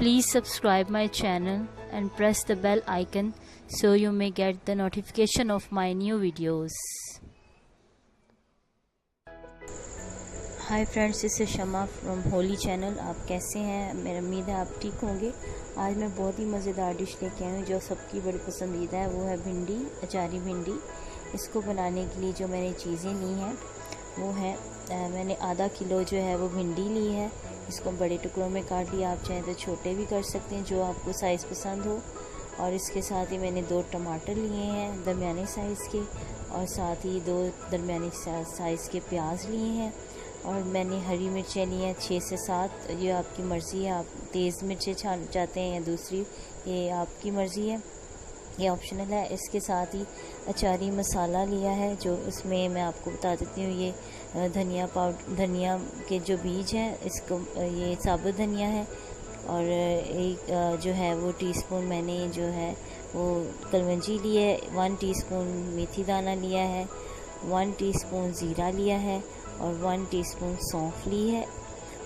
Please subscribe my channel and press the bell icon so you may get the notification of my new videos. Hi friends, इस शमा from Holi channel. आप कैसे हैं? मेरी उम्मीद है आप ठीक होंगे। आज मैं बहुत ही मज़ेदार डिश लेके आई हूँ जो सबकी बड़ी पसंदीदा है, वो है भिंडी, अचारी भिंडी। इसको बनाने के लिए जो मैंने चीज़ें ली हैं वो है, मैंने आधा किलो जो है वो भिंडी ली है। इसको बड़े टुकड़ों में काट लिया, आप चाहें तो छोटे भी कर सकते हैं, जो आपको साइज़ पसंद हो। और इसके साथ ही मैंने 2 टमाटर लिए हैं दरमियाने साइज़ के, और साथ ही 2 दरमियाने साइज़ के प्याज लिए हैं। और मैंने हरी मिर्चें ली हैं 6 से 7, ये आपकी मर्ज़ी है, आप तेज़ मिर्चें चाहते हैं या दूसरी, ये आपकी मर्ज़ी है, ये ऑप्शनल है। इसके साथ ही अचारी मसाला लिया है, जो इसमें मैं आपको बता देती हूँ, ये धनिया के जो बीज हैं, इसको ये साबुत धनिया है। और एक जो है वो टीस्पून मैंने जो है वो कलवंजी ली है, 1 टीस्पून मेथी दाना लिया है, 1 टीस्पून ज़ीरा लिया है और 1 टीस्पून सौंफ ली है।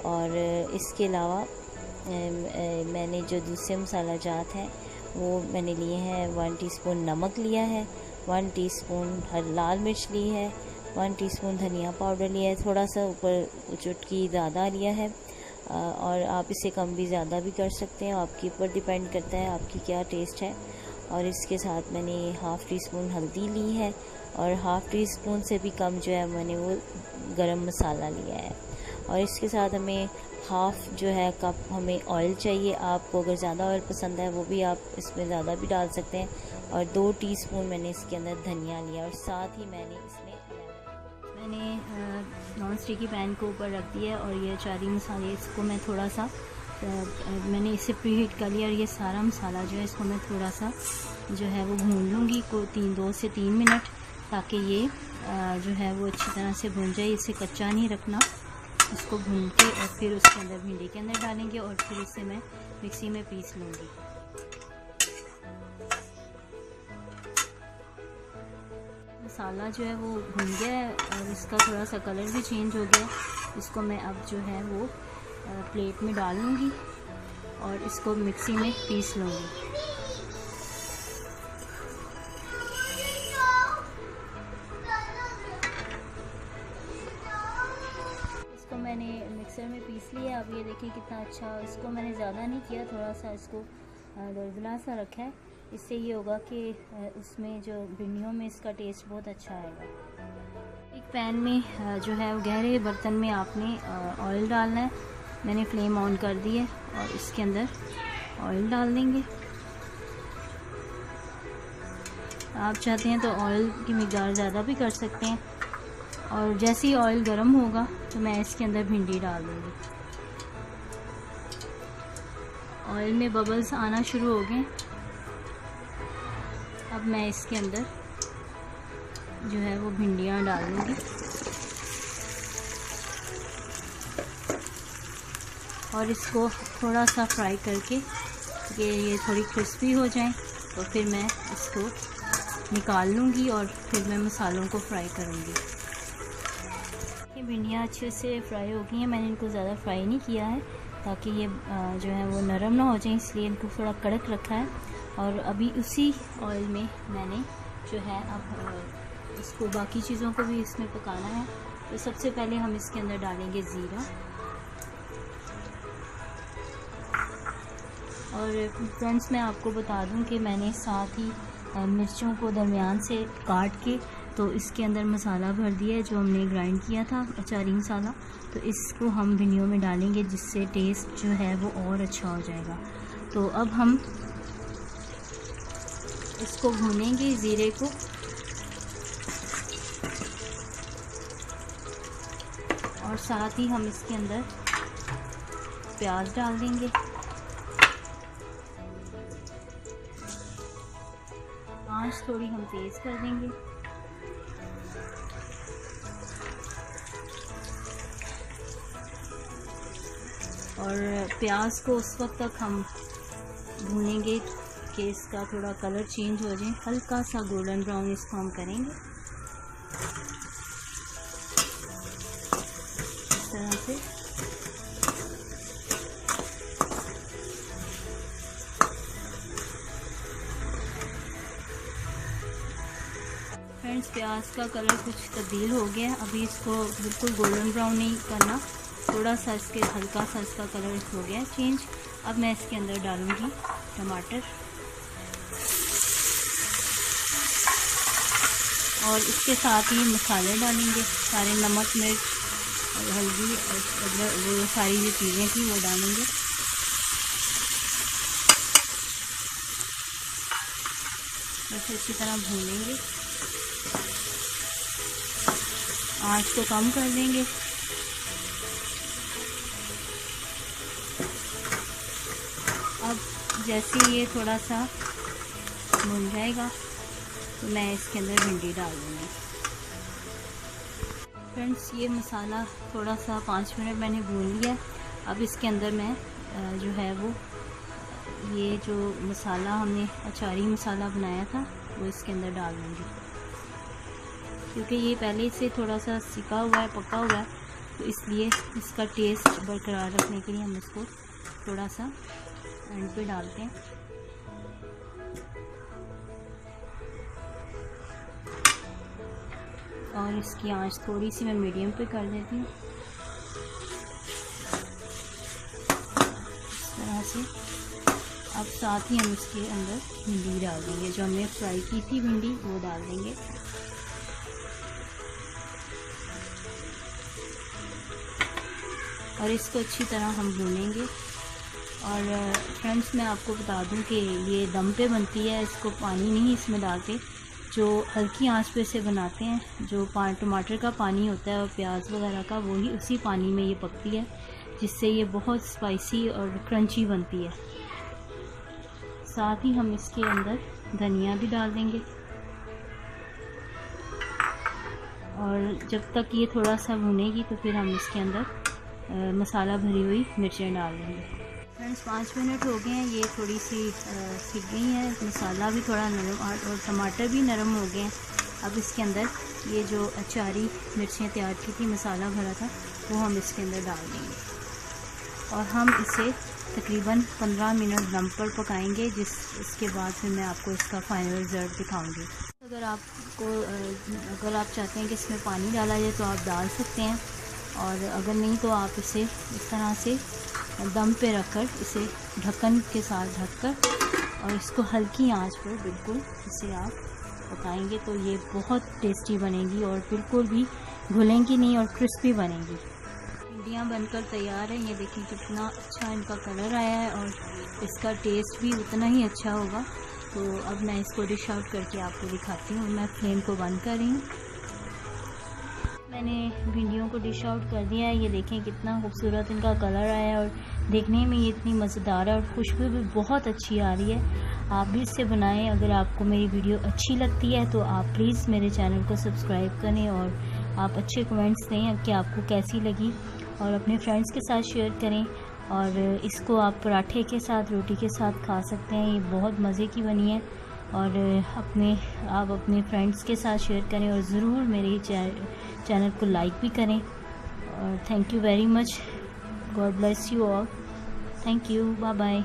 और इसके अलावा मैंने जो दूसरे मसाला जात हैं वो मैंने लिए हैं, 1 टीस्पून नमक लिया है, 1 टीस्पून लाल मिर्च ली है, 1 टीस्पून धनिया पाउडर लिया है, थोड़ा सा ऊपर चुटकी ज़्यादा लिया है। और आप इसे कम भी ज़्यादा भी कर सकते हैं, आपके ऊपर डिपेंड करता है आपकी क्या टेस्ट है। और इसके साथ मैंने 1/2 टीस्पून हल्दी ली है और 1/2 टीस्पून से भी कम जो है मैंने वो गरम मसाला लिया है। और इसके साथ हमें 1/2 जो है कप हमें ऑयल चाहिए। आपको अगर ज़्यादा ऑयल पसंद है वो भी आप इसमें ज़्यादा भी डाल सकते हैं। और 2 टीस्पून मैंने इसके अंदर धनिया लिया, और साथ ही मैंने इसमें नॉन स्टिकी पैन को ऊपर रख दिया है। और ये अचारी मसाले, इसको मैं थोड़ा सा मैंने इसे प्री हीट कर लिया, और ये सारा मसाला जो है इसको मैं थोड़ा सा जो है वो भून लूँगी 2 से 3 मिनट, ताकि ये जो है वो अच्छी तरह से भून जाए। इसे कच्चा नहीं रखना, इसको भून के और फिर उसके अंदर भिंडी के अंदर डालेंगे और फिर इसे मैं मिक्सी में पीस लूँगी। मसाला जो है वो भून गया है और इसका थोड़ा सा कलर भी चेंज हो गया है। इसको मैं अब जो है वो प्लेट में डाल लूँगी और इसको मिक्सी में पीस लूँगी। इसको मैंने मिक्सर में पीस लिया। अब ये देखिए कितना अच्छा, इसको मैंने ज़्यादा नहीं किया, थोड़ा सा इसको दरदरा सा रखा है। इससे ये होगा कि उसमें जो भिंडियों में इसका टेस्ट बहुत अच्छा आएगा। एक पैन में जो है गहरे बर्तन में आपने ऑयल डालना है। मैंने फ्लेम ऑन कर दी है और इसके अंदर ऑयल डाल देंगे। आप चाहते हैं तो ऑयल की मिकदार ज़्यादा भी कर सकते हैं। और जैसे ही ऑयल गर्म होगा तो मैं इसके अंदर भिंडी डाल दूँगी। ऑयल में बबल्स आना शुरू हो गए। अब मैं इसके अंदर जो है वो भिंडियाँ डाल दूँगी और इसको थोड़ा सा फ्राई करके ये थोड़ी क्रिस्पी हो जाएं, तो फिर मैं इसको निकाल लूँगी और फिर मैं मसालों को फ्राई करूँगी। ये भिंडियाँ अच्छे से फ्राई हो गई हैं। मैंने इनको ज़्यादा फ्राई नहीं किया है ताकि ये जो है वो नरम ना हो जाए, इसलिए इनको थोड़ा कड़क रखा है। और अभी उसी ऑयल में मैंने जो है अब इसको बाकी चीज़ों को भी इसमें पकाना है। तो सबसे पहले हम इसके अंदर डालेंगे ज़ीरा। और फ्रेंड्स, मैं आपको बता दूं कि मैंने साथ ही मिर्चों को दरमियान से काट के तो इसके अंदर मसाला भर दिया है, जो हमने ग्राइंड किया था अचारी मसाला। तो इसको हम भिंडियों में डालेंगे, जिससे टेस्ट जो है वो और अच्छा हो जाएगा। तो अब हम इसको भूनेंगे ज़ीरे को, और साथ ही हम इसके अंदर प्याज डाल देंगे। आंच थोड़ी हम तेज़ कर देंगे। और प्याज को उस वक्त तक हम भूनेंगे कि इसका थोड़ा कलर चेंज हो जाए, हल्का सा गोल्डन ब्राउन इसको हम करेंगे इस तरह से। प्याज का कलर कुछ तब्दील हो गया। अभी इसको बिल्कुल गोल्डन ब्राउन नहीं करना, थोड़ा सा इसके हल्का सा इसका कलर हो गया चेंज। अब मैं इसके अंदर डालूँगी टमाटर और इसके साथ ही मसाले डालेंगे सारे, नमक, मिर्च और हल्दी और वो सारी जो चीज़ें थी वो डालेंगे। इसे अच्छी तरह भूनेंगे, आँच को कम कर देंगे। अब जैसे ये थोड़ा सा भून जाएगा तो मैं इसके अंदर भिंडी डाल दूँगी। फ्रेंड्स, ये मसाला थोड़ा सा 5 मिनट मैंने भून लिया। अब इसके अंदर मैं जो है वो ये जो मसाला हमने अचारी मसाला बनाया था वो इसके अंदर डाल दूँगी, क्योंकि ये पहले से थोड़ा सा सिका हुआ है, पका हुआ है, तो इसलिए इसका टेस्ट बरकरार रखने के लिए हम इसको थोड़ा सा एंड पे डालते हैं। और इसकी आंच थोड़ी सी मैं मीडियम पे कर देती हूँ इस तरह से। अब साथ ही हम इसके अंदर भिंडी डाल देंगे, जो हमने फ्राई की थी भिंडी वो डाल देंगे। और इसको अच्छी तरह हम भूनेंगे। और फ्रेंड्स, मैं आपको बता दूं कि ये दम पे बनती है, इसको पानी नहीं इसमें डालते। जो हल्की आंच पे से बनाते हैं, जो टमाटर का पानी होता है और प्याज वगैरह का, वही उसी पानी में ये पकती है, जिससे ये बहुत स्पाइसी और क्रंची बनती है। साथ ही हम इसके अंदर धनिया भी डाल देंगे और जब तक ये थोड़ा सा भुनेगी तो फिर हम इसके अंदर मसाला भरी हुई मिर्चें डाल देंगे। फ्रेंड्स, 5 मिनट हो गए हैं, ये थोड़ी सी सीख गई है, मसाला भी थोड़ा नरम और टमाटर भी नरम हो गए हैं। अब इसके अंदर ये जो अचारी मिर्चें तैयार की थी, मसाला भरा था, वो हम इसके अंदर डाल देंगे और हम इसे तकरीबन 15 मिनट दम पर पकाएंगे। इसके बाद फिर मैं आपको इसका फाइनल रिज़ल्ट दिखाऊंगी। अगर आप चाहते हैं कि इसमें पानी डाला जाए तो आप डाल सकते हैं, और अगर नहीं तो आप इसे इस तरह से दम पे रखकर इसे ढक्कन के साथ ढककर और इसको हल्की आंच पर बिल्कुल इसे आप पकाएंगे तो ये बहुत टेस्टी बनेगी और बिल्कुल भी घुलेंगी नहीं और क्रिस्पी बनेगी। भिंडियाँ बनकर तैयार है। ये देखिए कितना अच्छा इनका कलर आया है और इसका टेस्ट भी उतना ही अच्छा होगा। तो अब मैं इसको डिश आउट करके आपको दिखाती हूँ। मैं फ्लेम को बंद कर रही हूँ। मैंने भिंडियों को डिश आउट कर दिया है। ये देखें कितना खूबसूरत इनका कलर आया है और देखने में ये इतनी मज़ेदार है और खुशबू भी बहुत अच्छी आ रही है। आप भी इससे बनाएं। अगर आपको मेरी वीडियो अच्छी लगती है तो आप प्लीज़ मेरे चैनल को सब्सक्राइब करें और आप अच्छे कमेंट्स दें कि आपको कैसी लगी, और अपने फ्रेंड्स के साथ शेयर करें। और इसको आप पराठे के साथ, रोटी के साथ खा सकते हैं। ये बहुत मज़े की बनी है और आप अपने फ्रेंड्स के साथ शेयर करें और ज़रूर मेरे चैनल को लाइक भी करें। और thank you very much. God bless you all. Thank you. Bye bye.